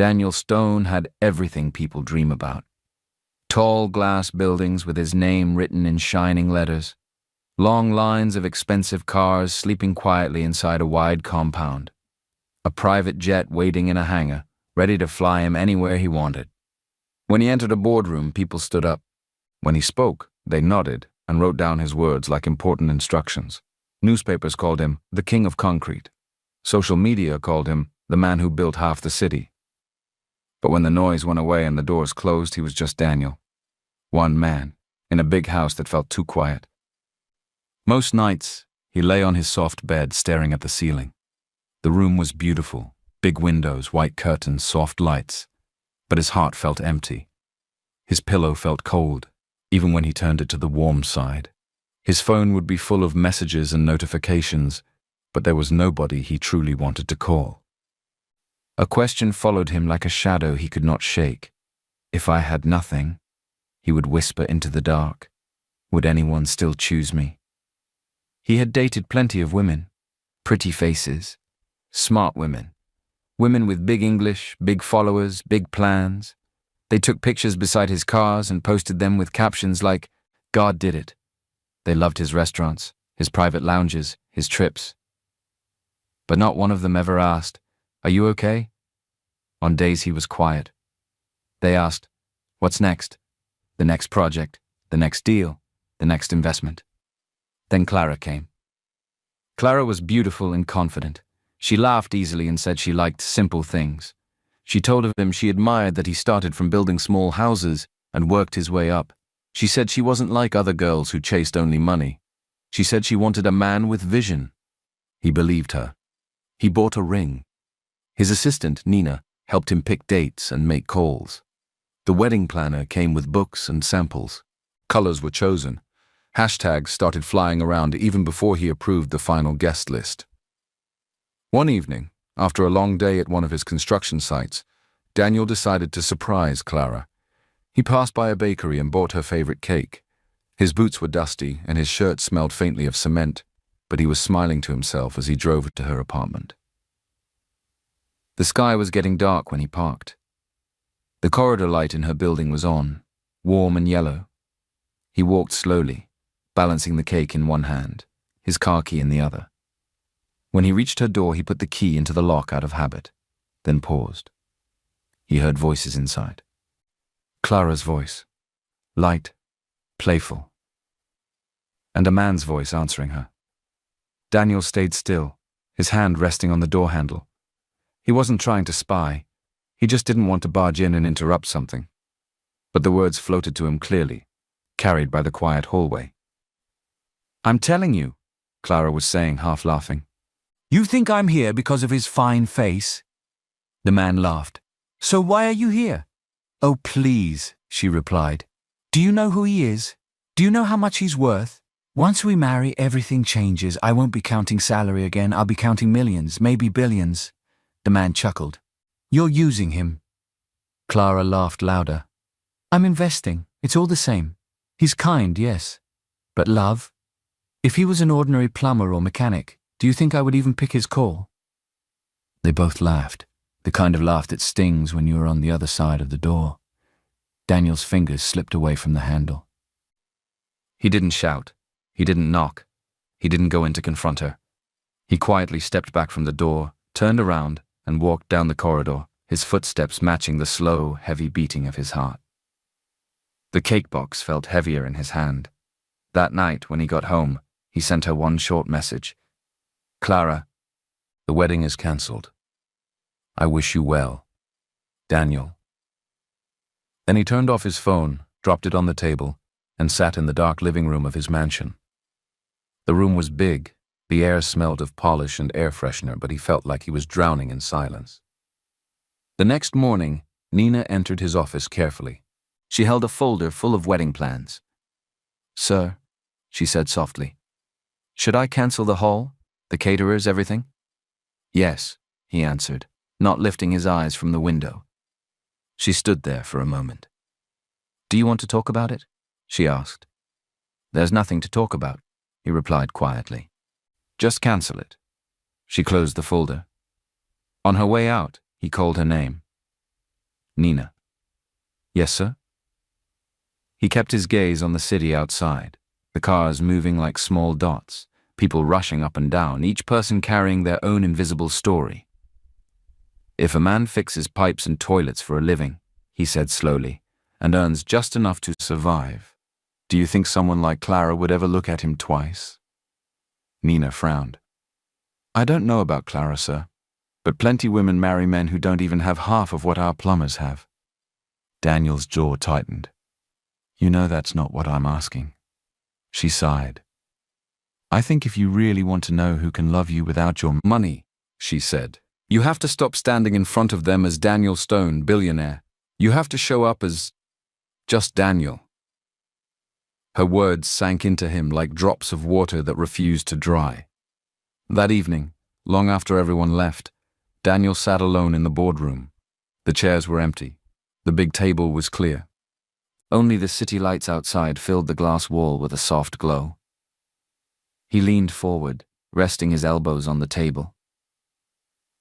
Daniel Stone had everything people dream about. Tall glass buildings with his name written in shining letters. Long lines of expensive cars sleeping quietly inside a wide compound. A private jet waiting in a hangar, ready to fly him anywhere he wanted. When he entered a boardroom, people stood up. When he spoke, they nodded and wrote down his words like important instructions. Newspapers called him the King of Concrete. Social media called him the man who built half the city. But when the noise went away and the doors closed, he was just Daniel. One man, in a big house that felt too quiet. Most nights, he lay on his soft bed staring at the ceiling. The room was beautiful, big windows, white curtains, soft lights. But his heart felt empty. His pillow felt cold, even when he turned it to the warm side. His phone would be full of messages and notifications, but there was nobody he truly wanted to call. A question followed him like a shadow he could not shake. If I had nothing, he would whisper into the dark, would anyone still choose me? He had dated plenty of women, pretty faces, smart women, women with big English, big followers, big plans. They took pictures beside his cars and posted them with captions like, "God did it." They loved his restaurants, his private lounges, his trips. But not one of them ever asked, "Are you okay?" On days he was quiet. They asked, "What's next?" The next project, the next deal, the next investment. Then Clara came. Clara was beautiful and confident. She laughed easily and said she liked simple things. She told him she admired that he started from building small houses and worked his way up. She said she wasn't like other girls who chased only money. She said she wanted a man with vision. He believed her. He bought a ring. His assistant, Nina, helped him pick dates and make calls. The wedding planner came with books and samples. Colors were chosen. Hashtags started flying around even before he approved the final guest list. One evening, after a long day at one of his construction sites, Daniel decided to surprise Clara. He passed by a bakery and bought her favorite cake. His boots were dusty and his shirt smelled faintly of cement, but he was smiling to himself as he drove to her apartment. The sky was getting dark when he parked. The corridor light in her building was on, warm and yellow. He walked slowly, balancing the cake in one hand, his car key in the other. When he reached her door, he put the key into the lock out of habit, then paused. He heard voices inside. Clara's voice, light, playful, and a man's voice answering her. Daniel stayed still, his hand resting on the door handle. He wasn't trying to spy. He just didn't want to barge in and interrupt something. But the words floated to him clearly, carried by the quiet hallway. "I'm telling you," Clara was saying, half laughing. "You think I'm here because of his fine face?" The man laughed. "So why are you here?" "Oh, please," she replied. "Do you know who he is? Do you know how much he's worth? Once we marry, everything changes. I won't be counting salary again. I'll be counting millions, maybe billions." The man chuckled. "You're using him." Clara laughed louder. "I'm investing. It's all the same. He's kind, yes. But love? If he was an ordinary plumber or mechanic, do you think I would even pick his call?" They both laughed, the kind of laugh that stings when you are on the other side of the door. Daniel's fingers slipped away from the handle. He didn't shout. He didn't knock. He didn't go in to confront her. He quietly stepped back from the door, turned around, and walked down the corridor, his footsteps matching the slow, heavy beating of his heart. The cake box felt heavier in his hand. That night, when he got home, he sent her one short message. "Clara, the wedding is cancelled. I wish you well. Daniel." Then he turned off his phone, dropped it on the table, and sat in the dark living room of his mansion. The room was big. The air smelled of polish and air freshener, but he felt like he was drowning in silence. The next morning, Nina entered his office carefully. She held a folder full of wedding plans. "Sir," she said softly, "should I cancel the hall, the caterers, everything?" "Yes," he answered, not lifting his eyes from the window. She stood there for a moment. "Do you want to talk about it?" she asked. "There's nothing to talk about," he replied quietly. "Just cancel it." She closed the folder. On her way out, he called her name. Nina. Yes, sir? He kept his gaze on the city outside, the cars moving like small dots, people rushing up and down, each person carrying their own invisible story. If a man fixes pipes and toilets for a living, he said slowly, and earns just enough to survive, do you think someone like Clara would ever look at him twice? Nina frowned. I don't know about Clara, sir, but plenty women marry men who don't even have half of what our plumbers have. Daniel's jaw tightened. You know that's not what I'm asking. She sighed. I think if you really want to know who can love you without your money, she said, you have to stop standing in front of them as Daniel Stone, billionaire. You have to show up as just Daniel. Her words sank into him like drops of water that refused to dry. That evening, long after everyone left, Daniel sat alone in the boardroom. The chairs were empty. The big table was clear. Only the city lights outside filled the glass wall with a soft glow. He leaned forward, resting his elbows on the table.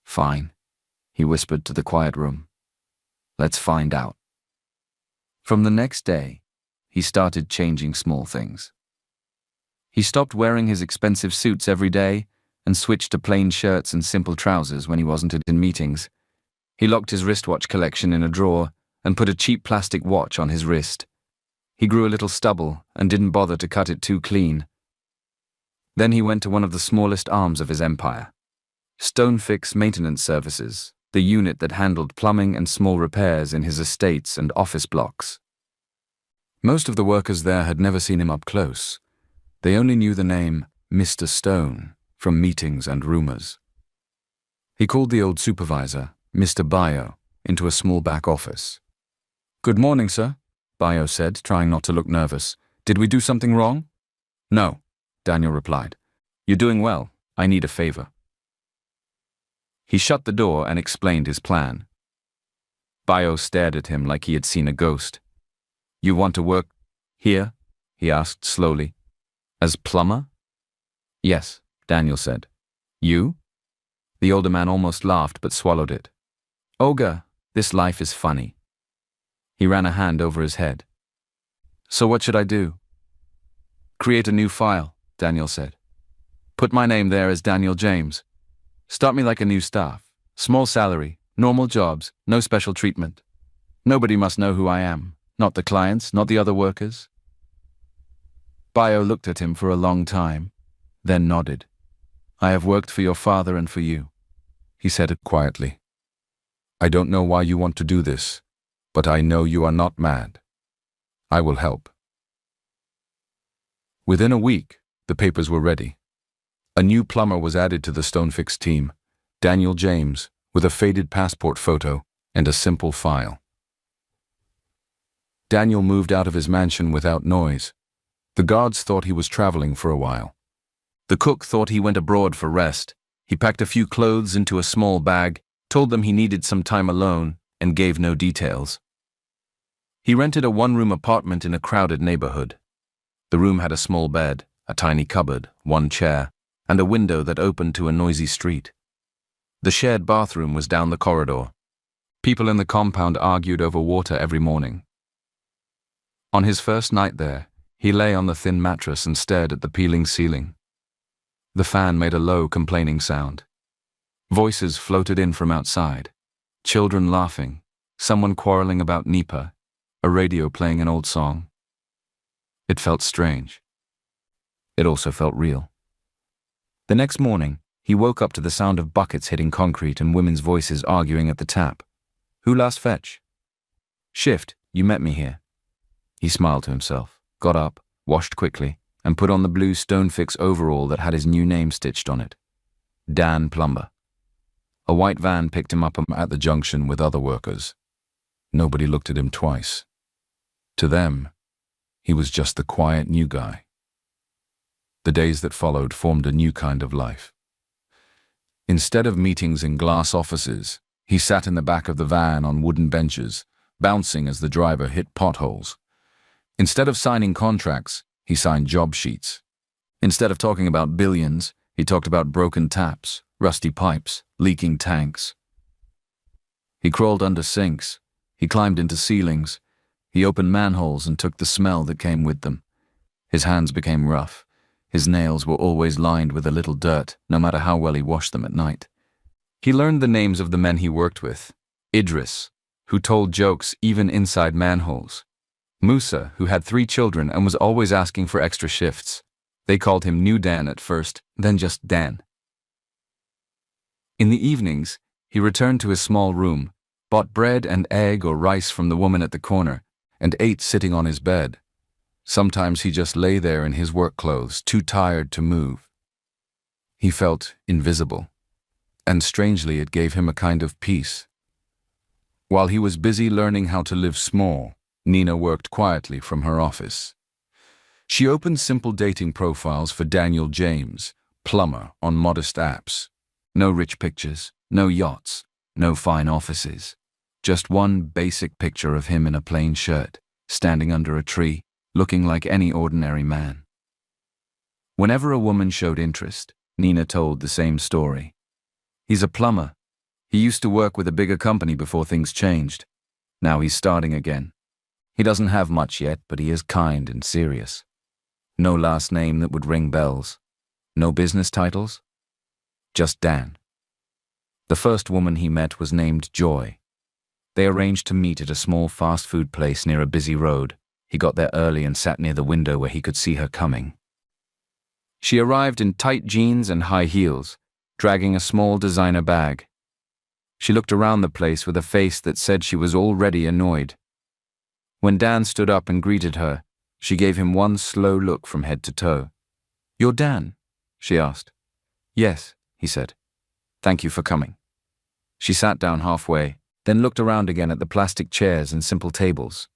Fine, he whispered to the quiet room. Let's find out. From the next day, he started changing small things. He stopped wearing his expensive suits every day and switched to plain shirts and simple trousers when he wasn't in meetings. He locked his wristwatch collection in a drawer and put a cheap plastic watch on his wrist. He grew a little stubble and didn't bother to cut it too clean. Then he went to one of the smallest arms of his empire, Stonefix Maintenance Services, the unit that handled plumbing and small repairs in his estates and office blocks. Most of the workers there had never seen him up close. They only knew the name Mr. Stone from meetings and rumors. He called the old supervisor, Mr. Bio, into a small back office. Good morning, sir, Bio said, trying not to look nervous. Did we do something wrong? No, Daniel replied. You're doing well. I need a favor. He shut the door and explained his plan. Bio stared at him like he had seen a ghost. You want to work here? He asked slowly. As plumber? Yes, Daniel said. You? The older man almost laughed but swallowed it. Olga, this life is funny. He ran a hand over his head. So what should I do? Create a new file, Daniel said. Put my name there as Daniel James. Start me like a new staff. Small salary, normal jobs, no special treatment. Nobody must know who I am. Not the clients, not the other workers. Bio looked at him for a long time, then nodded. I have worked for your father and for you, he said it quietly. I don't know why you want to do this, but I know you are not mad. I will help. Within a week, the papers were ready. A new plumber was added to the Stonefix team, Daniel James, with a faded passport photo and a simple file. Daniel moved out of his mansion without noise. The guards thought he was traveling for a while. The cook thought he went abroad for rest. He packed a few clothes into a small bag, told them he needed some time alone, and gave no details. He rented a one-room apartment in a crowded neighborhood. The room had a small bed, a tiny cupboard, one chair, and a window that opened to a noisy street. The shared bathroom was down the corridor. People in the compound argued over water every morning. On his first night there, he lay on the thin mattress and stared at the peeling ceiling. The fan made a low, complaining sound. Voices floated in from outside. Children laughing, someone quarreling about Nipa, a radio playing an old song. It felt strange. It also felt real. The next morning, he woke up to the sound of buckets hitting concrete and women's voices arguing at the tap. Who last fetch? Shift, you met me here. He smiled to himself, got up, washed quickly, and put on the blue Stonefix overall that had his new name stitched on it. Dan Plumber. A white van picked him up at the junction with other workers. Nobody looked at him twice. To them, he was just the quiet new guy. The days that followed formed a new kind of life. Instead of meetings in glass offices, he sat in the back of the van on wooden benches, bouncing as the driver hit potholes. Instead of signing contracts, he signed job sheets. Instead of talking about billions, he talked about broken taps, rusty pipes, leaking tanks. He crawled under sinks. He climbed into ceilings. He opened manholes and took the smell that came with them. His hands became rough. His nails were always lined with a little dirt, no matter how well he washed them at night. He learned the names of the men he worked with. Idris, who told jokes even inside manholes. Musa, who had 3 children and was always asking for extra shifts. They called him New Dan at first, then just Dan. In the evenings, he returned to his small room, bought bread and egg or rice from the woman at the corner, and ate sitting on his bed. Sometimes he just lay there in his work clothes, too tired to move. He felt invisible, and strangely it gave him a kind of peace. While he was busy learning how to live small, Nina worked quietly from her office. She opened simple dating profiles for Daniel James, Plumber, on modest apps. No rich pictures, no yachts, no fine offices. Just one basic picture of him in a plain shirt, standing under a tree, looking like any ordinary man. Whenever a woman showed interest, Nina told the same story. He's a plumber. He used to work with a bigger company before things changed. Now he's starting again. He doesn't have much yet, but he is kind and serious. No last name that would ring bells. No business titles. Just Dan. The first woman he met was named Joy. They arranged to meet at a small fast food place near a busy road. He got there early and sat near the window where he could see her coming. She arrived in tight jeans and high heels, dragging a small designer bag. She looked around the place with a face that said she was already annoyed. When Dan stood up and greeted her, she gave him one slow look from head to toe. "You're Dan?" she asked. "Yes," he said. "Thank you for coming." She sat down halfway, then looked around again at the plastic chairs and simple tables.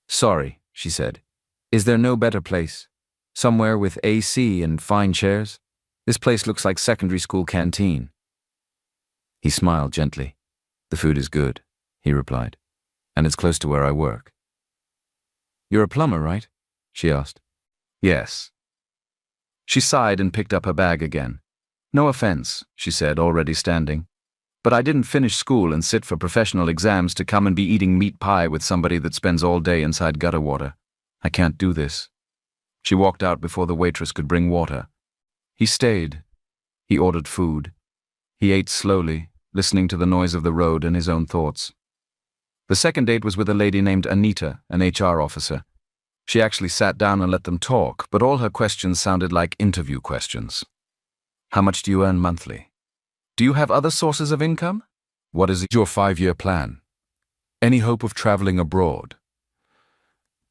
"Sorry," she said. "Is there no better place? Somewhere with AC and fine chairs? This place looks like secondary school canteen." He smiled gently. "The food is good," he replied, "and it's close to where I work." "You're a plumber, right?" she asked. "Yes." She sighed and picked up her bag again. "No offense," she said, already standing, "but I didn't finish school and sit for professional exams to come and be eating meat pie with somebody that spends all day inside gutter water. I can't do this." She walked out before the waitress could bring water. He stayed. He ordered food. He ate slowly, listening to the noise of the road and his own thoughts. The second date was with a lady named Anita, an HR officer. She actually sat down and let them talk, but all her questions sounded like interview questions. "How much do you earn monthly? Do you have other sources of income? What is your 5-year plan? Any hope of traveling abroad?"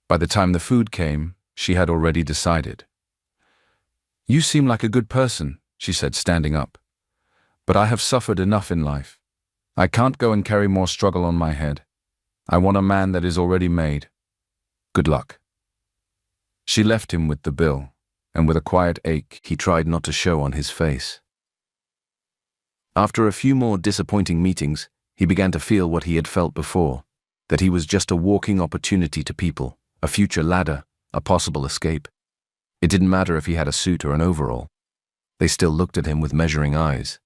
By the time the food came, she had already decided. "You seem like a good person," she said, standing up. "But I have suffered enough in life. I can't go and carry more struggle on my head. I want a man that is already made. Good luck." She left him with the bill, and with a quiet ache he tried not to show on his face. After a few more disappointing meetings, he began to feel what he had felt before, that he was just a walking opportunity to people, a future ladder, a possible escape. It didn't matter if he had a suit or an overall. They still looked at him with measuring eyes.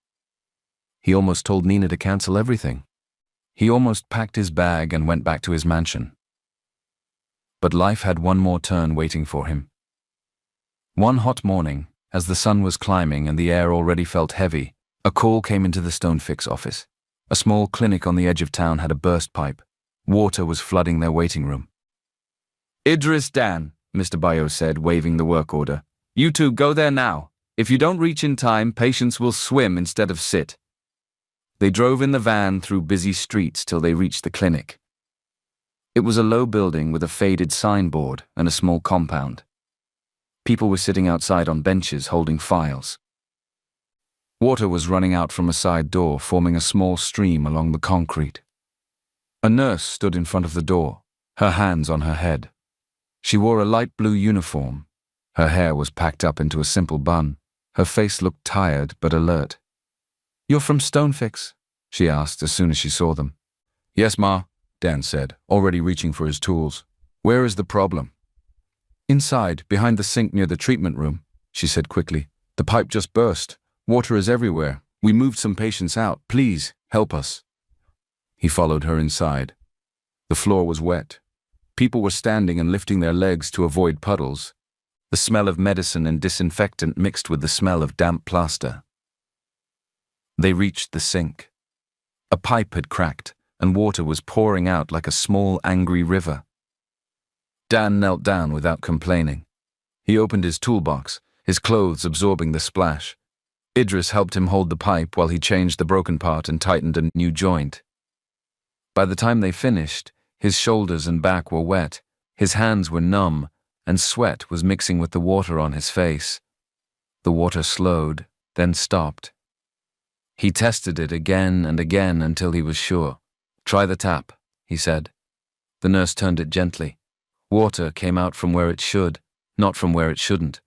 He almost told Nina to cancel everything. He almost packed his bag and went back to his mansion. But life had one more turn waiting for him. One hot morning, as the sun was climbing and the air already felt heavy, a call came into the Stonefix office. A small clinic on the edge of town had a burst pipe. Water was flooding their waiting room. "Idris Dan," Mr. Bayo said, waving the work order. "You two go there now. If you don't reach in time, patients will swim instead of sit." They drove in the van through busy streets till they reached the clinic. It was a low building with a faded signboard and a small compound. People were sitting outside on benches holding files. Water was running out from a side door, forming a small stream along the concrete. A nurse stood in front of the door, her hands on her head. She wore a light blue uniform. Her hair was packed up into a simple bun. Her face looked tired but alert. "You're from Stonefix?" she asked as soon as she saw them. "Yes, Ma," Dan said, already reaching for his tools. "Where is the problem?" "Inside, behind the sink near the treatment room," she said quickly. "The pipe just burst. Water is everywhere. We moved some patients out. Please, help us." He followed her inside. The floor was wet. People were standing and lifting their legs to avoid puddles. The smell of medicine and disinfectant mixed with the smell of damp plaster. They reached the sink. A pipe had cracked, and water was pouring out like a small, angry river. Dan knelt down without complaining. He opened his toolbox, his clothes absorbing the splash. Idris helped him hold the pipe while he changed the broken part and tightened a new joint. By the time they finished, his shoulders and back were wet, his hands were numb, and sweat was mixing with the water on his face. The water slowed, then stopped. He tested it again and again until he was sure. "Try the tap," he said. The nurse turned it gently. Water came out from where it should, not from where it shouldn't.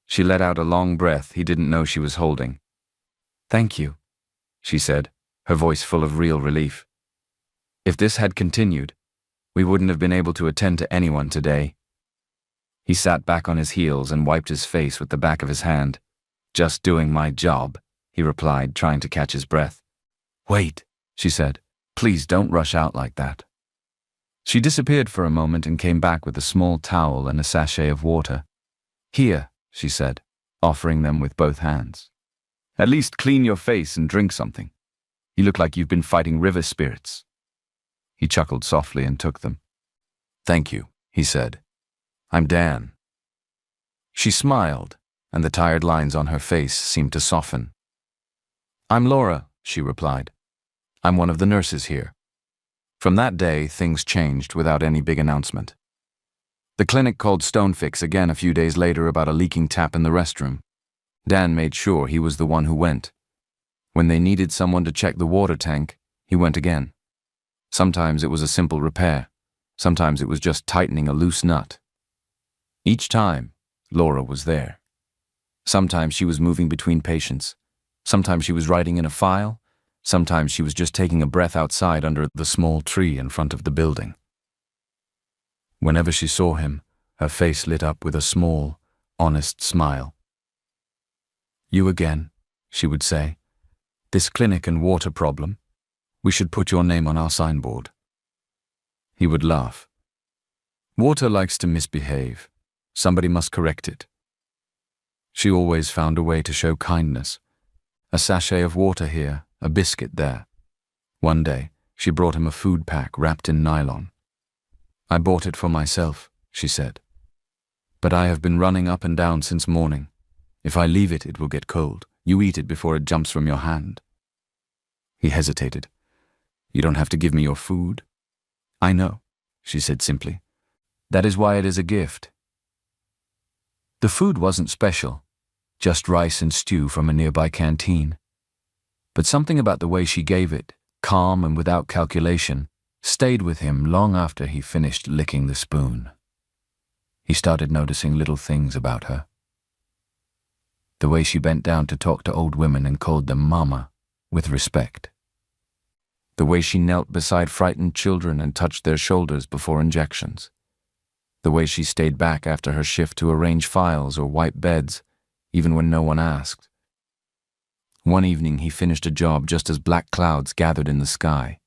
She let out a long breath he didn't know she was holding. "Thank you," she said, her voice full of real relief. If this had continued, we wouldn't have been able to attend to anyone today. He sat back on his heels and wiped his face with the back of his hand. "Just doing my job," he replied, trying to catch his breath. "Wait," she said. "Please don't rush out like that." She disappeared for a moment and came back with a small towel and a sachet of water. "Here," she said, offering them with both hands. "At least clean your face and drink something. You look like you've been fighting river spirits." He chuckled softly and took them. "Thank you," he said. "I'm Dan." She smiled, and the tired lines on her face seemed to soften. "I'm Laura," she replied. "I'm one of the nurses here." From that day, things changed without any big announcement. The clinic called Stonefix again a few days later about a leaking tap in the restroom. Dan made sure he was the one who went. When they needed someone to check the water tank, he went again. Sometimes it was a simple repair. Sometimes it was just tightening a loose nut. Each time, Laura was there. Sometimes she was moving between patients. Sometimes she was writing in a file. Sometimes she was just taking a breath outside under the small tree in front of the building. Whenever she saw him, her face lit up with a small, honest smile. "You again," she would say. "This clinic and water problem. We should put your name on our signboard." He would laugh. "Water likes to misbehave. Somebody must correct it." She always found a way to show kindness. A sachet of water here, a biscuit there. One day, she brought him a food pack wrapped in nylon. "I bought it for myself," she said. "But I have been running up and down since morning. If I leave it, it will get cold. You eat it before it jumps from your hand." He hesitated. "You don't have to give me your food." "I know," she said simply. "That is why it is a gift." The food wasn't special, just rice and stew from a nearby canteen. But something about the way she gave it, calm and without calculation, stayed with him long after he finished licking the spoon. He started noticing little things about her. The way she bent down to talk to old women and called them mama, with respect. The way she knelt beside frightened children and touched their shoulders before injections. The way she stayed back after her shift to arrange files or wipe beds, even when no one asked. One evening he finished a job just as black clouds gathered in the sky.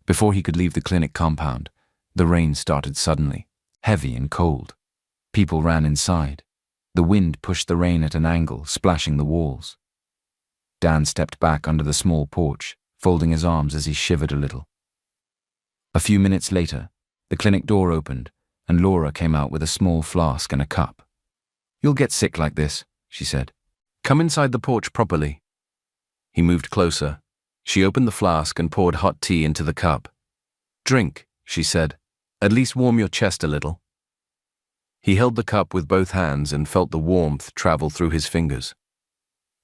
Before he could leave the clinic compound, the rain started suddenly, heavy and cold. People ran inside. The wind pushed the rain at an angle, splashing the walls. Dan stepped back under the small porch, folding his arms as he shivered a little. A few minutes later, the clinic door opened, and Laura came out with a small flask and a cup. "You'll get sick like this," she said. "Come inside the porch properly." He moved closer. She opened the flask and poured hot tea into the cup. "Drink," she said. "At least warm your chest a little." He held the cup with both hands and felt the warmth travel through his fingers.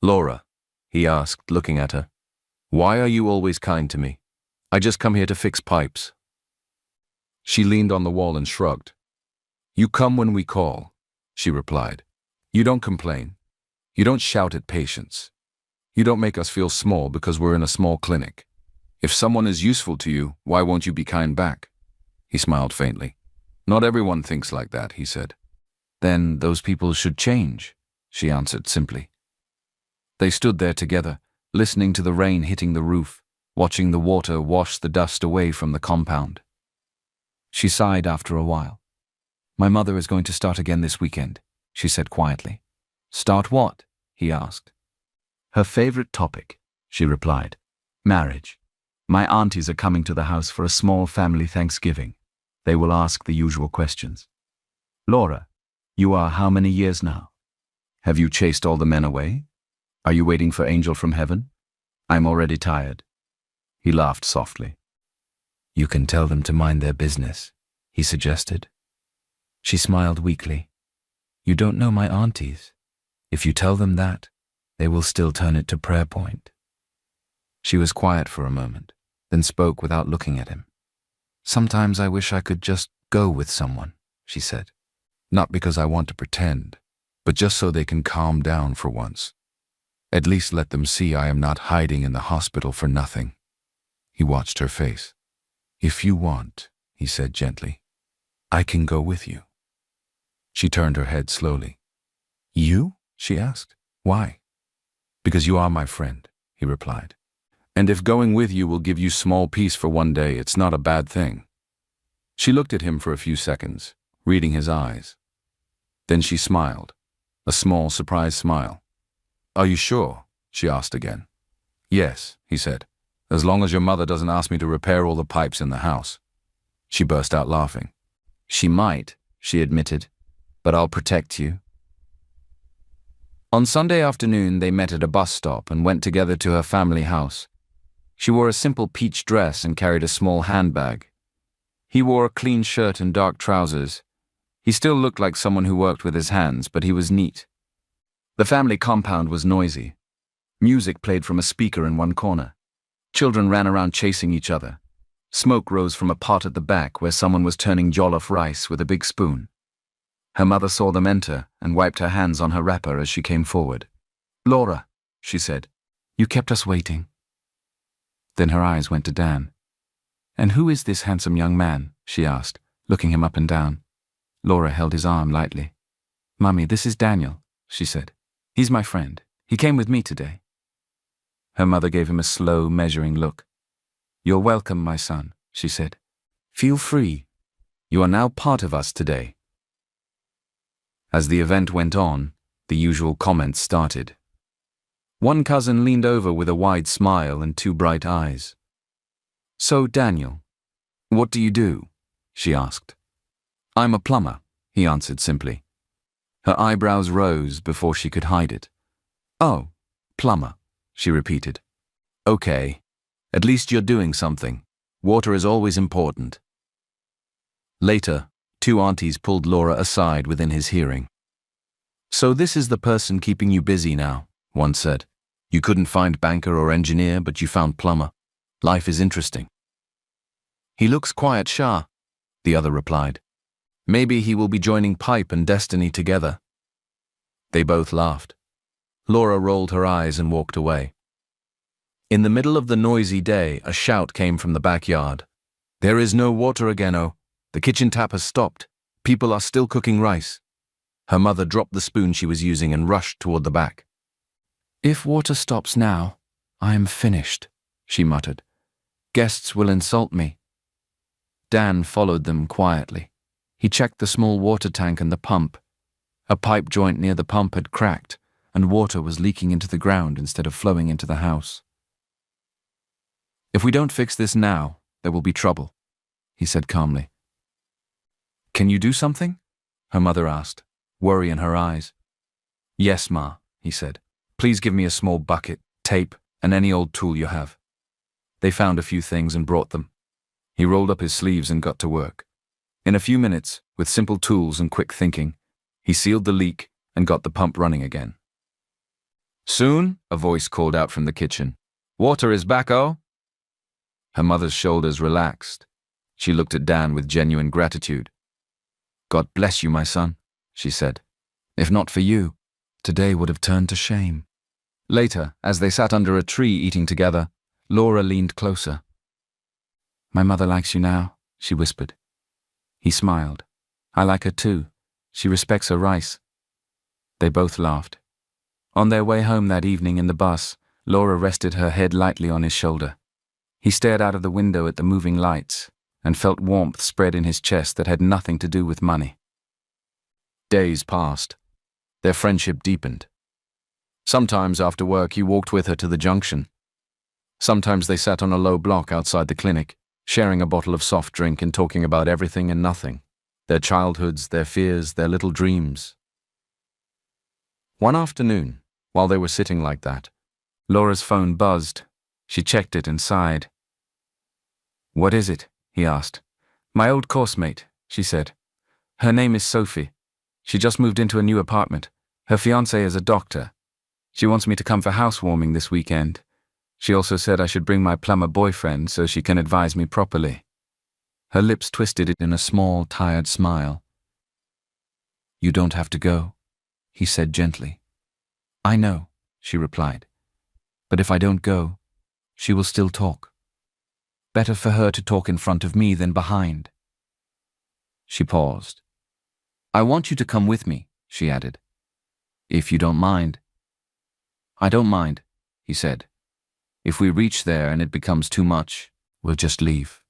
"Laura," he asked, looking at her, "why are you always kind to me? I just come here to fix pipes." She leaned on the wall and shrugged. "You come when we call," she replied. "You don't complain. You don't shout at patients. You don't make us feel small because we're in a small clinic. If someone is useful to you, why won't you be kind back?" He smiled faintly. "Not everyone thinks like that," he said. "Then those people should change," she answered simply. They stood there together, listening to the rain hitting the roof, watching the water wash the dust away from the compound. She sighed after a while. My mother is going to start again this weekend, she said quietly. Start what? He asked. Her favorite topic, she replied. Marriage. My aunties are coming to the house for a small family Thanksgiving. They will ask the usual questions. Laura, you are how many years now? Have you chased all the men away? Are you waiting for angel from heaven? I'm already tired. He laughed softly. You can tell them to mind their business, he suggested. She smiled weakly. You don't know my aunties. If you tell them that, they will still turn it to prayer point. She was quiet for a moment, then spoke without looking at him. Sometimes I wish I could just go with someone, she said. Not because I want to pretend, but just so they can calm down for once. At least let them see I am not hiding in the hospital for nothing. He watched her face. If you want, he said gently, I can go with you. She turned her head slowly. You? She asked. Why? Because you are my friend, he replied. And if going with you will give you small peace for one day, it's not a bad thing. She looked at him for a few seconds, reading his eyes. Then she smiled, a small, surprised smile. Are you sure? She asked again. Yes, he said, as long as your mother doesn't ask me to repair all the pipes in the house. She burst out laughing. She might, she admitted, but I'll protect you. On Sunday afternoon, they met at a bus stop and went together to her family house. She wore a simple peach dress and carried a small handbag. He wore a clean shirt and dark trousers. He still looked like someone who worked with his hands, but he was neat. The family compound was noisy. Music played from a speaker in one corner. Children ran around chasing each other. Smoke rose from a pot at the back where someone was turning jollof rice with a big spoon. Her mother saw them enter and wiped her hands on her wrapper as she came forward. Laura, she said, you kept us waiting. Then her eyes went to Dan. And who is this handsome young man? She asked, looking him up and down. Laura held his arm lightly. Mummy, this is Daniel, she said. He's my friend. He came with me today. Her mother gave him a slow, measuring look. You're welcome, my son, she said. Feel free. You are now part of us today. As the event went on, the usual comments started. One cousin leaned over with a wide smile and two bright eyes. So, Daniel, what do you do? She asked. I'm a plumber, he answered simply. Her eyebrows rose before she could hide it. Oh, plumber, she repeated. Okay, at least you're doing something. Water is always important. Later, two aunties pulled Laura aside within his hearing. So this is the person keeping you busy now, one said. You couldn't find banker or engineer, but you found plumber. Life is interesting. He looks quiet, Shah, the other replied. Maybe he will be joining Pipe and Destiny together. They both laughed. Laura rolled her eyes and walked away. In the middle of the noisy day, a shout came from the backyard. There is no water again, oh. The kitchen tap has stopped. People are still cooking rice. Her mother dropped the spoon she was using and rushed toward the back. If water stops now, I am finished, she muttered. Guests will insult me. Dan followed them quietly. He checked the small water tank and the pump. A pipe joint near the pump had cracked, and water was leaking into the ground instead of flowing into the house. If we don't fix this now, there will be trouble, he said calmly. Can you do something? Her mother asked, worry in her eyes. Yes, Ma, he said. Please give me a small bucket, tape, and any old tool you have. They found a few things and brought them. He rolled up his sleeves and got to work. In a few minutes, with simple tools and quick thinking, he sealed the leak and got the pump running again. Soon, a voice called out from the kitchen. Water is back, oh? Her mother's shoulders relaxed. She looked at Dan with genuine gratitude. God bless you, my son, she said. If not for you, today would have turned to shame. Later, as they sat under a tree eating together, Laura leaned closer. My mother likes you now, she whispered. He smiled. I like her too. She respects her rice. They both laughed. On their way home that evening in the bus, Laura rested her head lightly on his shoulder. He stared out of the window at the moving lights and felt warmth spread in his chest that had nothing to do with money. Days passed. Their friendship deepened. Sometimes after work he walked with her to the junction. Sometimes they sat on a low block outside the clinic, sharing a bottle of soft drink and talking about everything and nothing, their childhoods, their fears, their little dreams. One afternoon, while they were sitting like that, Laura's phone buzzed. She checked it and sighed. "What is it?" he asked. "My old coursemate," she said. "Her name is Sophie. She just moved into a new apartment. Her fiancé is a doctor. She wants me to come for housewarming this weekend. She also said I should bring my plumber boyfriend so she can advise me properly." Her lips twisted in a small, tired smile. "You don't have to go," he said gently. "I know," she replied. "But if I don't go, she will still talk. Better for her to talk in front of me than behind." She paused. "I want you to come with me," she added. "If you don't mind." "I don't mind," he said. "If we reach there and it becomes too much, we'll just leave."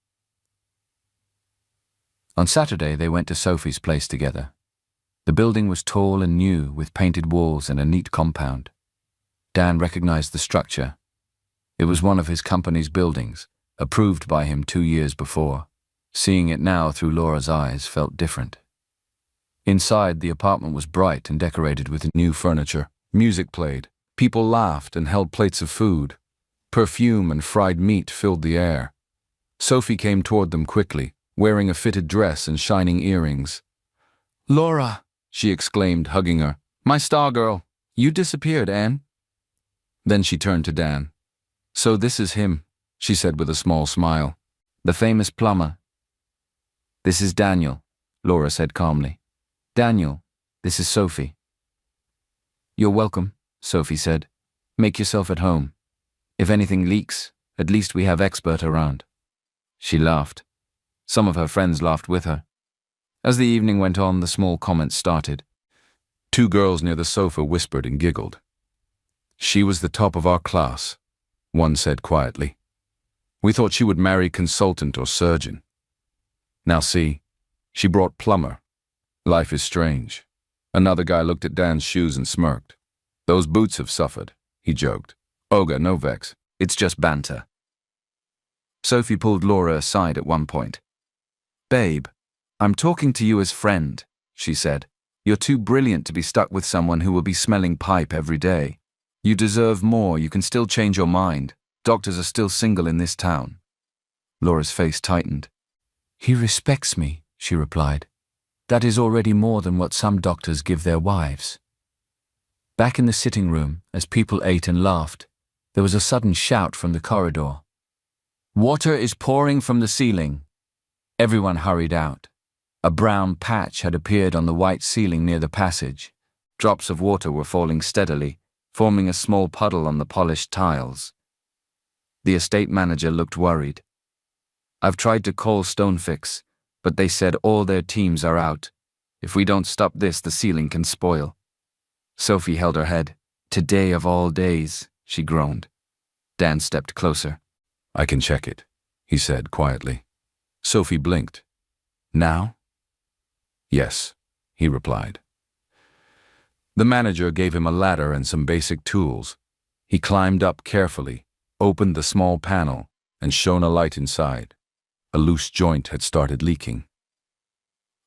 On Saturday, they went to Sophie's place together. The building was tall and new, with painted walls and a neat compound. Dan recognized the structure. It was one of his company's buildings, approved by him 2 years before. Seeing it now through Laura's eyes felt different. Inside, the apartment was bright and decorated with new furniture. Music played. People laughed and held plates of food. Perfume and fried meat filled the air. Sophie came toward them quickly, wearing a fitted dress and shining earrings. "Laura," she exclaimed, hugging her. "My star girl. You disappeared, Anne." Then she turned to Dan. "So this is him," she said with a small smile. "The famous plumber." "This is Daniel," Laura said calmly. "Daniel, this is Sophie." "You're welcome," Sophie said. "Make yourself at home. If anything leaks, at least we have expert around." She laughed. Some of her friends laughed with her. As the evening went on, the small comments started. 2 girls near the sofa whispered and giggled. "She was the top of our class," one said quietly. "We thought she would marry consultant or surgeon. Now see, she brought plumber. Life is strange." Another guy looked at Dan's shoes and smirked. "Those boots have suffered," he joked. "Olga, no vex. It's just banter." Sophie pulled Laura aside at one point. "Babe, I'm talking to you as friend," she said. "You're too brilliant to be stuck with someone who will be smelling pipe every day. You deserve more. You can still change your mind. Doctors are still single in this town." Laura's face tightened. "He respects me," she replied. "That is already more than what some doctors give their wives." Back in the sitting room, as people ate and laughed, there was a sudden shout from the corridor. "Water is pouring from the ceiling." Everyone hurried out. A brown patch had appeared on the white ceiling near the passage. Drops of water were falling steadily, forming a small puddle on the polished tiles. The estate manager looked worried. "I've tried to call Stonefix, but they said all their teams are out. If we don't stop this, the ceiling can spoil." Sophie held her head. "Today of all days," she groaned. Dan stepped closer. "I can check it," he said quietly. Sophie blinked. "Now?" "Yes," he replied. The manager gave him a ladder and some basic tools. He climbed up carefully, opened the small panel, and shone a light inside. A loose joint had started leaking.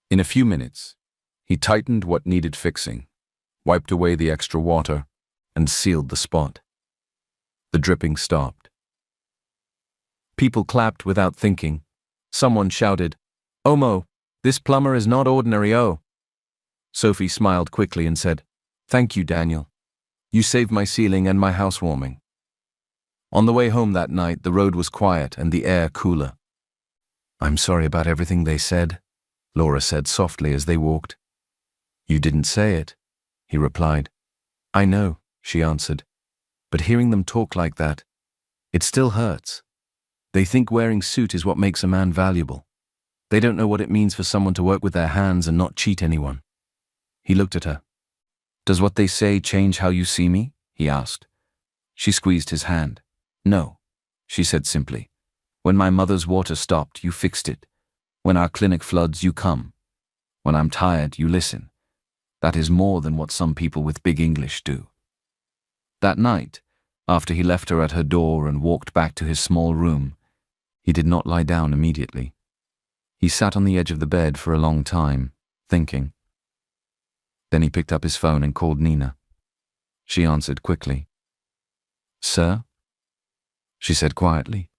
In a few minutes, he tightened what needed fixing, wiped away the extra water, and sealed the spot. The dripping stopped. People clapped without thinking. Someone shouted, "Omo, this plumber is not ordinary, oh." Sophie smiled quickly and said, "Thank you, Daniel. You saved my ceiling and my housewarming." On the way home that night, the road was quiet and the air cooler. "I'm sorry about everything they said," Laura said softly as they walked. "You didn't say it," he replied. "I know," she answered. "But hearing them talk like that, it still hurts. They think wearing suit is what makes a man valuable. They don't know what it means for someone to work with their hands and not cheat anyone." He looked at her. "Does what they say change how you see me?" he asked. She squeezed his hand. "No," she said simply. "When my mother's water stopped, you fixed it. When our clinic floods, you come. When I'm tired, you listen. That is more than what some people with big English do." That night, after he left her at her door and walked back to his small room, he did not lie down immediately. He sat on the edge of the bed for a long time, thinking. Then he picked up his phone and called Nina. She answered quickly. "Sir?" she said quietly,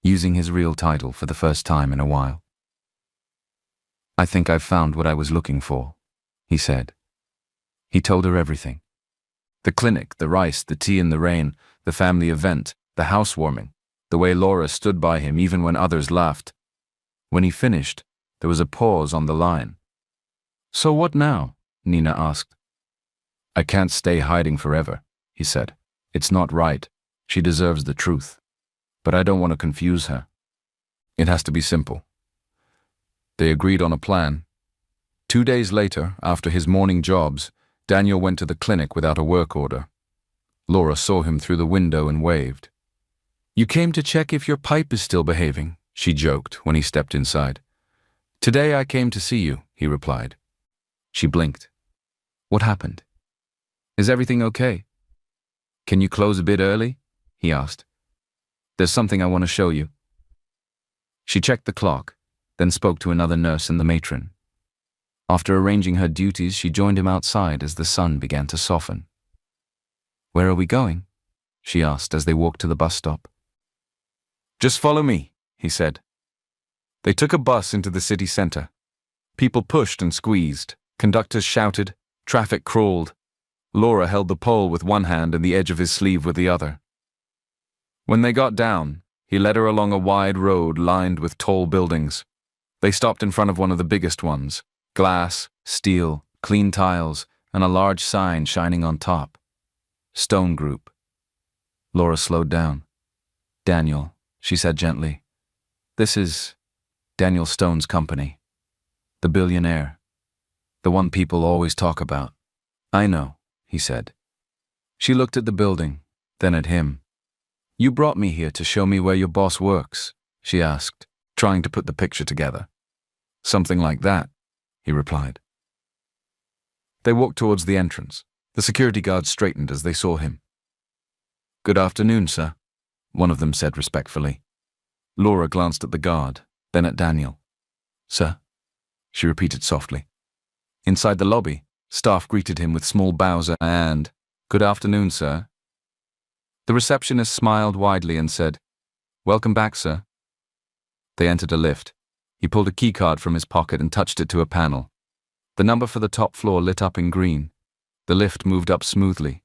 using his real title for the first time in a while. "I think I've found what I was looking for," he said. He told her everything. The clinic, the rice, the tea in the rain, the family event, the housewarming, the way Laura stood by him even when others laughed. When he finished, there was a pause on the line. "So what now?" Nina asked. "I can't stay hiding forever," he said. "It's not right. She deserves the truth. But I don't want to confuse her. It has to be simple." They agreed on a plan. 2 days later, after his morning jobs, Daniel went to the clinic without a work order. Laura saw him through the window and waved. "You came to check if your pipe is still behaving," she joked when he stepped inside. "Today I came to see you," he replied. She blinked. "What happened? Is everything okay? Can you close a bit early?" he asked. "There's something I want to show you." She checked the clock, then spoke to another nurse and the matron. After arranging her duties, she joined him outside as the sun began to soften. "Where are we going?" she asked as they walked to the bus stop. "Just follow me," he said. They took a bus into the city center. People pushed and squeezed. Conductors shouted. Traffic crawled. Laura held the pole with one hand and the edge of his sleeve with the other. When they got down, he led her along a wide road lined with tall buildings. They stopped in front of one of the biggest ones. Glass, steel, clean tiles, and a large sign shining on top. Stone Group. Laura slowed down. "Daniel," she said gently. "This is Daniel Stone's company. The Billionaire. The one people always talk about." "I know," he said. She looked at the building, then at him. "You brought me here to show me where your boss works?" she asked, trying to put the picture together. "Something like that," he replied. They walked towards the entrance. The security guards straightened as they saw him. "Good afternoon, sir," one of them said respectfully. Laura glanced at the guard, then at Daniel. "Sir?" she repeated softly. Inside the lobby, staff greeted him with small bows and, "Good afternoon, sir." The receptionist smiled widely and said, "Welcome back, sir." They entered a lift. He pulled a keycard from his pocket and touched it to a panel. The number for the top floor lit up in green. The lift moved up smoothly.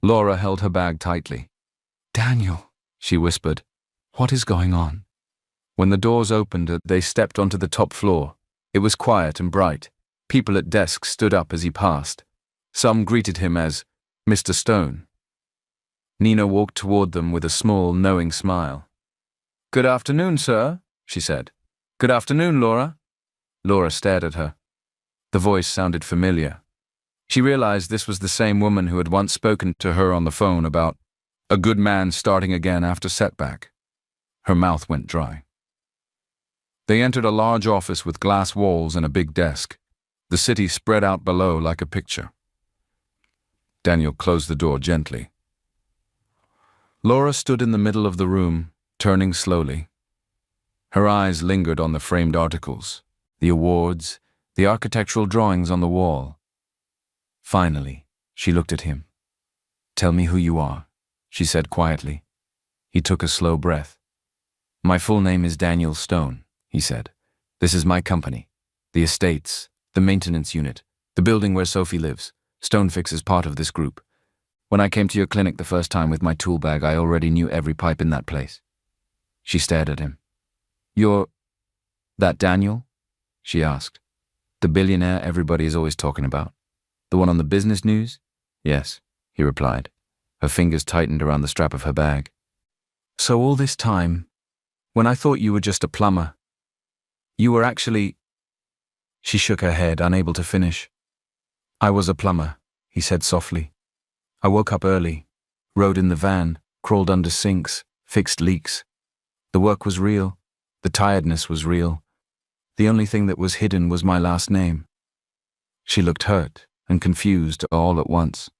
Laura held her bag tightly. "Daniel," she whispered, "what is going on?" When the doors opened, they stepped onto the top floor. It was quiet and bright. People at desks stood up as he passed. Some greeted him as Mr. Stone. Nina walked toward them with a small, knowing smile. "Good afternoon, sir," she said. "Good afternoon, Laura." Laura stared at her. The voice sounded familiar. She realized this was the same woman who had once spoken to her on the phone about a good man starting again after setback. Her mouth went dry. They entered a large office with glass walls and a big desk. The city spread out below like a picture. Daniel closed the door gently. Laura stood in the middle of the room, turning slowly. Her eyes lingered on the framed articles, the awards, the architectural drawings on the wall. Finally, she looked at him. "Tell me who you are," she said quietly. He took a slow breath. "My full name is Daniel Stone," he said. "This is my company, the estates, the maintenance unit, the building where Sophie lives. Stonefix is part of this group. When I came to your clinic the first time with my tool bag, I already knew every pipe in that place." She stared at him. "You're that Daniel?" she asked. "The billionaire everybody is always talking about? The one on the business news?" "Yes," he replied. Her fingers tightened around the strap of her bag. "So all this time, when I thought you were just a plumber, you were actually—" She shook her head, unable to finish. "I was a plumber," he said softly. "I woke up early, rode in the van, crawled under sinks, fixed leaks. The work was real. The tiredness was real. The only thing that was hidden was my last name. She looked hurt and confused all at once.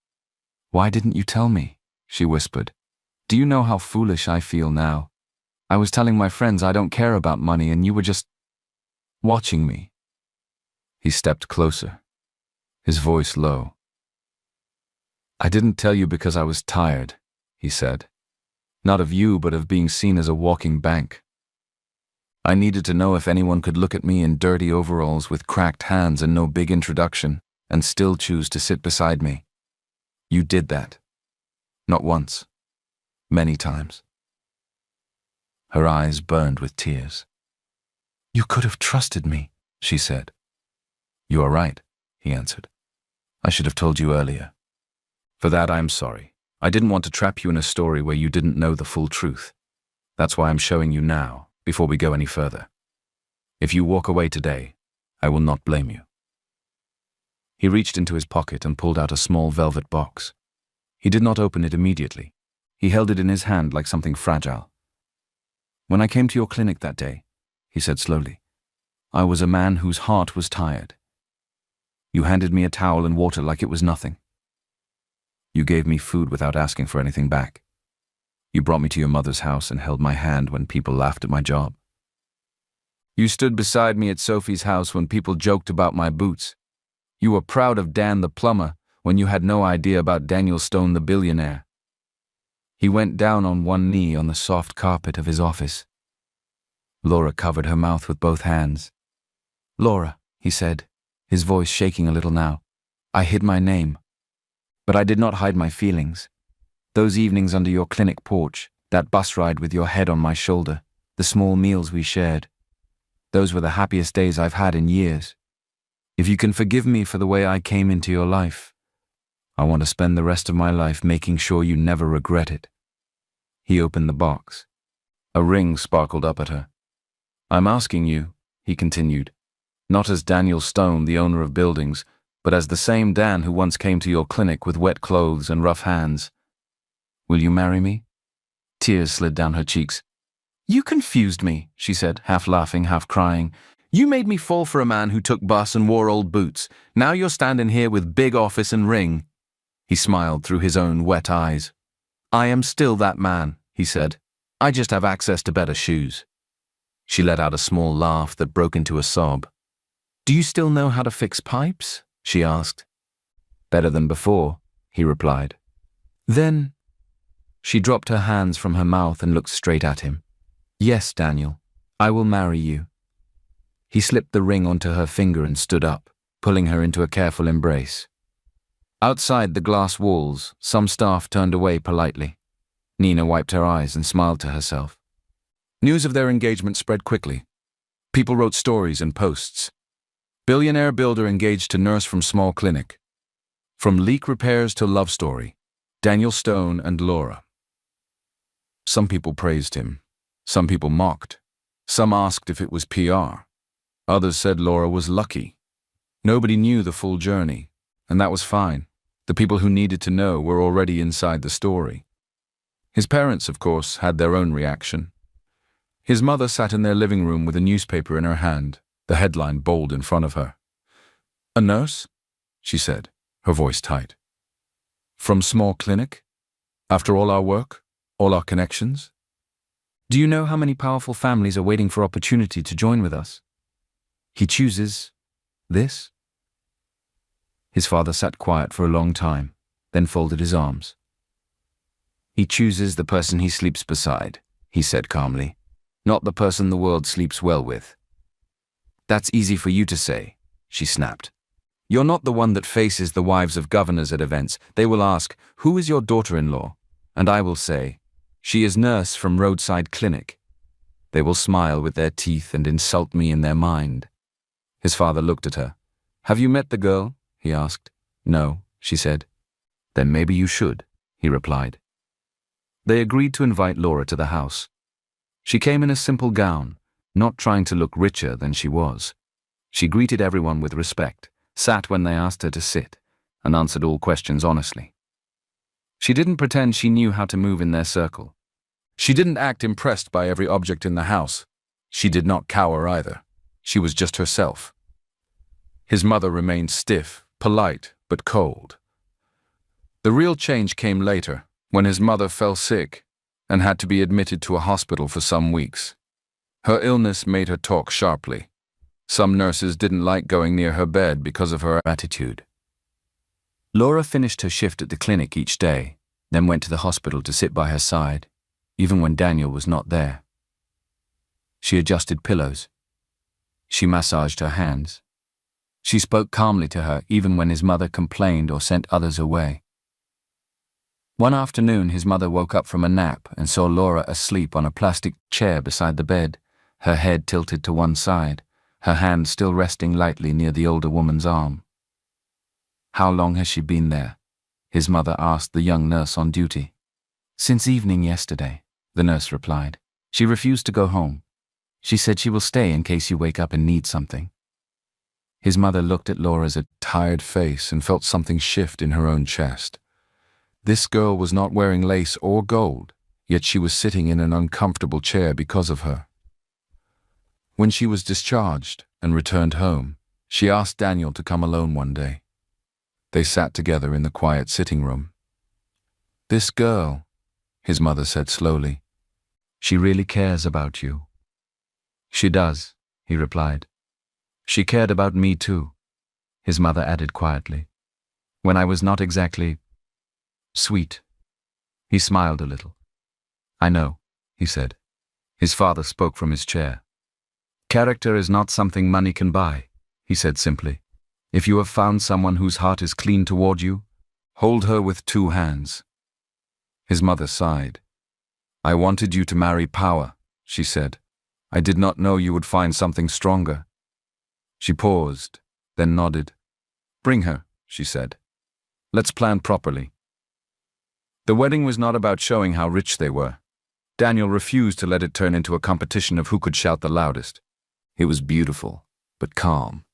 Why didn't you tell me? She whispered. Do you know how foolish I feel now? I was telling my friends I don't care about money and you were just watching me. He stepped closer, his voice low. I didn't tell you because I was tired, he said. Not of you, but of being seen as a walking bank. I needed to know if anyone could look at me in dirty overalls with cracked hands and no big introduction and still choose to sit beside me. You did that. Not once. Many times. Her eyes burned with tears. You could have trusted me, she said. You are right, he answered. I should have told you earlier. For that, I'm sorry. I didn't want to trap you in a story where you didn't know the full truth. That's why I'm showing you now, before we go any further. If you walk away today, I will not blame you. He reached into his pocket and pulled out a small velvet box. He did not open it immediately. He held it in his hand like something fragile. When I came to your clinic that day, he said slowly, I was a man whose heart was tired. You handed me a towel and water like it was nothing. You gave me food without asking for anything back. You brought me to your mother's house and held my hand when people laughed at my job. You stood beside me at Sophie's house when people joked about my boots. You were proud of Dan the plumber when you had no idea about Daniel Stone the billionaire. He went down on one knee on the soft carpet of his office. Laura covered her mouth with both hands. Laura, he said, his voice shaking a little now. I hid my name. But I did not hide my feelings. Those evenings under your clinic porch, that bus ride with your head on my shoulder, the small meals we shared. Those were the happiest days I've had in years. If you can forgive me for the way I came into your life, I want to spend the rest of my life making sure you never regret it. He opened the box. A ring sparkled up at her. I'm asking you, he continued, not as Daniel Stone, the owner of buildings, but as the same Dan who once came to your clinic with wet clothes and rough hands. Will you marry me? Tears slid down her cheeks. You confused me, she said, half laughing, half crying. You made me fall for a man who took bus and wore old boots. Now you're standing here with big office and ring. He smiled through his own wet eyes. I am still that man, he said. I just have access to better shoes. She let out a small laugh that broke into a sob. Do you still know how to fix pipes? She asked. Better than before, he replied. Then, she dropped her hands from her mouth and looked straight at him. Yes, Daniel, I will marry you. He slipped the ring onto her finger and stood up, pulling her into a careful embrace. Outside the glass walls, some staff turned away politely. Nina wiped her eyes and smiled to herself. News of their engagement spread quickly. People wrote stories and posts. Billionaire builder engaged to nurse from small clinic. From leak repairs to love story. Daniel Stone and Laura. Some people praised him. Some people mocked. Some asked if it was PR. Others said Laura was lucky. Nobody knew the full journey, and that was fine. The people who needed to know were already inside the story. His parents, of course, had their own reaction. His mother sat in their living room with a newspaper in her hand, the headline bold in front of her. A nurse? She said, her voice tight. From small clinic? After all our work? All our connections? Do you know how many powerful families are waiting for opportunity to join with us? He chooses this? His father sat quiet for a long time, then folded his arms. He chooses the person he sleeps beside, he said calmly, not the person the world sleeps well with. That's easy for you to say, she snapped. You're not the one that faces the wives of governors at events. They will ask, who is your daughter-in-law? And I will say, she is nurse from roadside clinic. They will smile with their teeth and insult me in their mind. His father looked at her. Have you met the girl? He asked. No, she said. Then maybe you should, he replied. They agreed to invite Laura to the house. She came in a simple gown, not trying to look richer than she was. She greeted everyone with respect, sat when they asked her to sit, and answered all questions honestly. She didn't pretend she knew how to move in their circle. She didn't act impressed by every object in the house. She did not cower either. She was just herself. His mother remained stiff, polite, but cold. The real change came later, when his mother fell sick and had to be admitted to a hospital for some weeks. Her illness made her talk sharply. Some nurses didn't like going near her bed because of her attitude. Laura finished her shift at the clinic each day, then went to the hospital to sit by her side, even when Daniel was not there. She adjusted pillows. She massaged her hands. She spoke calmly to her even when his mother complained or sent others away. One afternoon, his mother woke up from a nap and saw Laura asleep on a plastic chair beside the bed, her head tilted to one side, her hand still resting lightly near the older woman's arm. "How long has she been there?" his mother asked the young nurse on duty. "Since evening yesterday," the nurse replied. "She refused to go home. She said she will stay in case you wake up and need something." His mother looked at Laura's tired face and felt something shift in her own chest. This girl was not wearing lace or gold, yet she was sitting in an uncomfortable chair because of her. When she was discharged and returned home, she asked Daniel to come alone one day. They sat together in the quiet sitting room. "This girl," his mother said slowly, "she really cares about you." "She does," he replied. "She cared about me too," his mother added quietly, "when I was not exactly sweet." He smiled a little. "I know," he said. His father spoke from his chair. "Character is not something money can buy," he said simply. "If you have found someone whose heart is clean toward you, hold her with 2 hands. His mother sighed. "I wanted you to marry power," she said. "I did not know you would find something stronger." She paused, then nodded. "Bring her," she said. "Let's plan properly." The wedding was not about showing how rich they were. Daniel refused to let it turn into a competition of who could shout the loudest. It was beautiful, but calm.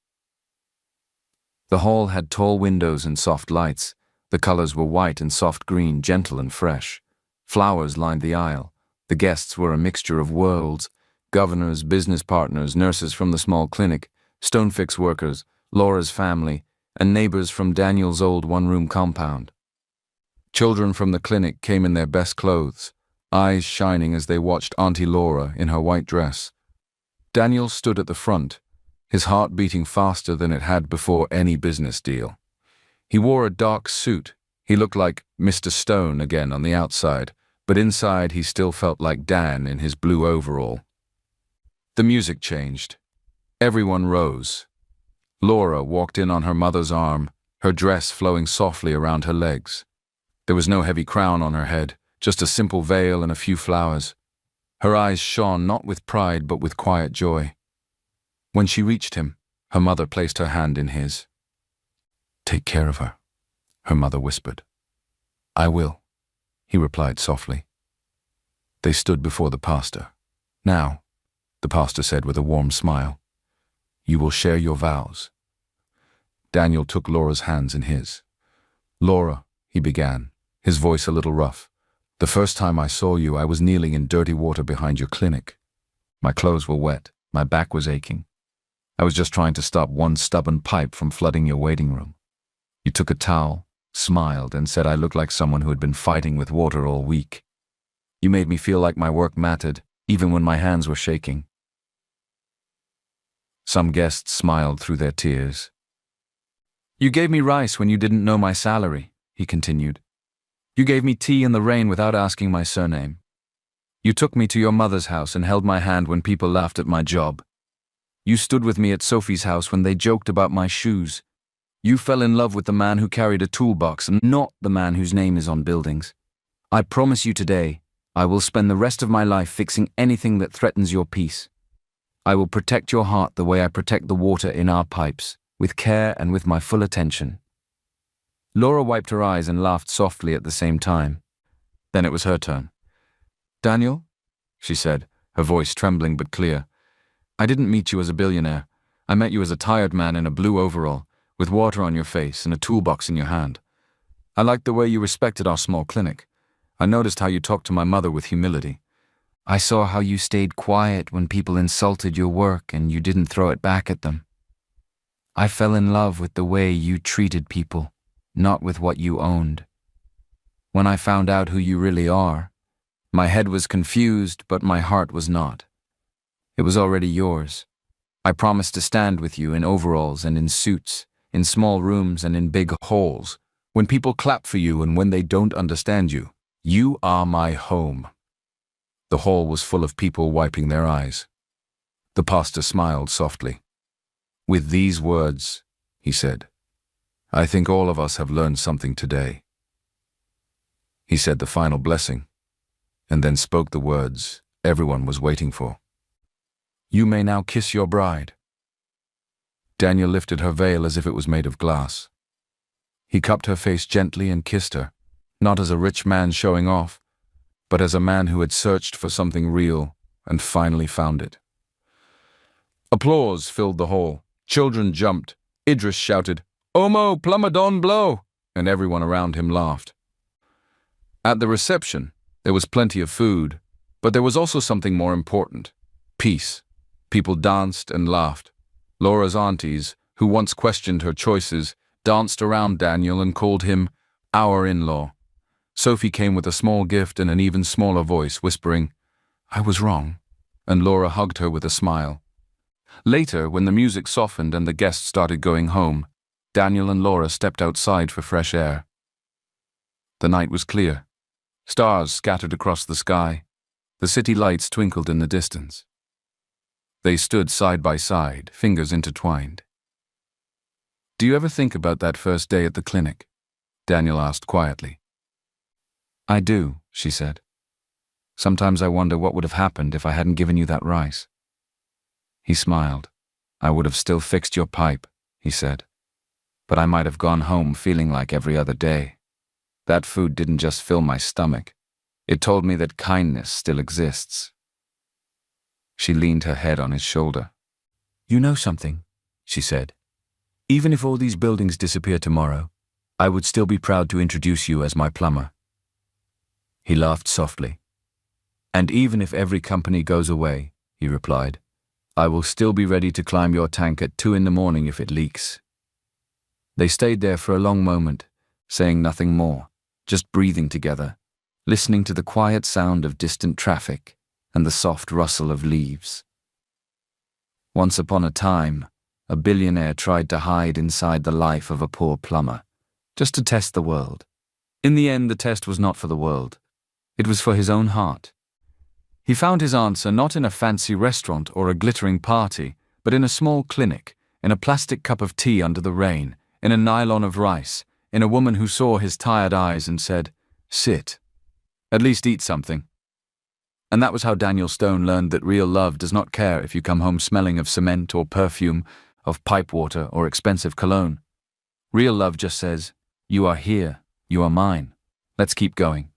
The hall had tall windows and soft lights. The colors were white and soft green, gentle and fresh. Flowers lined the aisle. The guests were a mixture of worlds: governors, business partners, nurses from the small clinic, Stonefix workers, Laura's family, and neighbors from Daniel's old one-room compound. Children from the clinic came in their best clothes, eyes shining as they watched Auntie Laura in her white dress. Daniel stood at the front, his heart beating faster than it had before any business deal. He wore a dark suit. He looked like Mr. Stone again on the outside, but inside he still felt like Dan in his blue overall. The music changed. Everyone rose. Laura walked in on her mother's arm, her dress flowing softly around her legs. There was no heavy crown on her head, just a simple veil and a few flowers. Her eyes shone not with pride but with quiet joy. When she reached him, her mother placed her hand in his. "Take care of her," her mother whispered. "I will," he replied softly. They stood before the pastor. "Now," the pastor said with a warm smile, "you will share your vows." Daniel took Laura's hands in his. "Laura," he began, his voice a little rough, "the first time I saw you, I was kneeling in dirty water behind your clinic. My clothes were wet, my back was aching. I was just trying to stop one stubborn pipe from flooding your waiting room. You took a towel, smiled, and said I looked like someone who had been fighting with water all week. You made me feel like my work mattered, even when my hands were shaking." Some guests smiled through their tears. "You gave me rice when you didn't know my salary," he continued. "You gave me tea in the rain without asking my surname. You took me to your mother's house and held my hand when people laughed at my job. You stood with me at Sophie's house when they joked about my shoes. You fell in love with the man who carried a toolbox and not the man whose name is on buildings. I promise you today, I will spend the rest of my life fixing anything that threatens your peace. I will protect your heart the way I protect the water in our pipes, with care and with my full attention." Laura wiped her eyes and laughed softly at the same time. Then it was her turn. "Daniel," she said, her voice trembling but clear, "I didn't meet you as a billionaire. I met you as a tired man in a blue overall, with water on your face and a toolbox in your hand. I liked the way you respected our small clinic. I noticed how you talked to my mother with humility. I saw how you stayed quiet when people insulted your work and you didn't throw it back at them. I fell in love with the way you treated people, not with what you owned. When I found out who you really are, my head was confused, but my heart was not. It was already yours. I promised to stand with you in overalls and in suits, in small rooms and in big halls, when people clap for you and when they don't understand you. You are my home. The hall was full of people wiping their eyes. The pastor smiled softly. With these words, he said, I think all of us have learned something today. He said the final blessing, and then spoke the words everyone was waiting for. You may now kiss your bride. Daniel lifted her veil as if it was made of glass. He cupped her face gently and kissed her, not as a rich man showing off, but as a man who had searched for something real and finally found it. Applause filled the hall. Children jumped. Idris shouted, Omo, Plumber don blow, and everyone around him laughed. At the reception, there was plenty of food, but there was also something more important, peace. People danced and laughed. Laura's aunties, who once questioned her choices, danced around Daniel and called him our in-law. Sophie came with a small gift and an even smaller voice, whispering, I was wrong, and Laura hugged her with a smile. Later, when the music softened and the guests started going home, Daniel and Laura stepped outside for fresh air. The night was clear. Stars scattered across the sky. The city lights twinkled in the distance. They stood side by side, fingers intertwined. Do you ever think about that first day at the clinic? Daniel asked quietly. I do, she said. Sometimes I wonder what would have happened if I hadn't given you that rice. He smiled. I would have still fixed your pipe, he said. But I might have gone home feeling like every other day. That food didn't just fill my stomach. It told me that kindness still exists. She leaned her head on his shoulder. You know something, she said. Even if all these buildings disappear tomorrow, I would still be proud to introduce you as my plumber. He laughed softly. And even if every company goes away, he replied, I will still be ready to climb your tank at 2 a.m. if it leaks. They stayed there for a long moment, saying nothing more, just breathing together, listening to the quiet sound of distant traffic and the soft rustle of leaves. Once upon a time, a billionaire tried to hide inside the life of a poor plumber, just to test the world. In the end, the test was not for the world. It was for his own heart. He found his answer not in a fancy restaurant or a glittering party, but in a small clinic, in a plastic cup of tea under the rain, in a nylon of rice, in a woman who saw his tired eyes and said, sit. At least eat something. And that was how Daniel Stone learned that real love does not care if you come home smelling of cement or perfume, of pipe water or expensive cologne. Real love just says, you are here, you are mine. Let's keep going.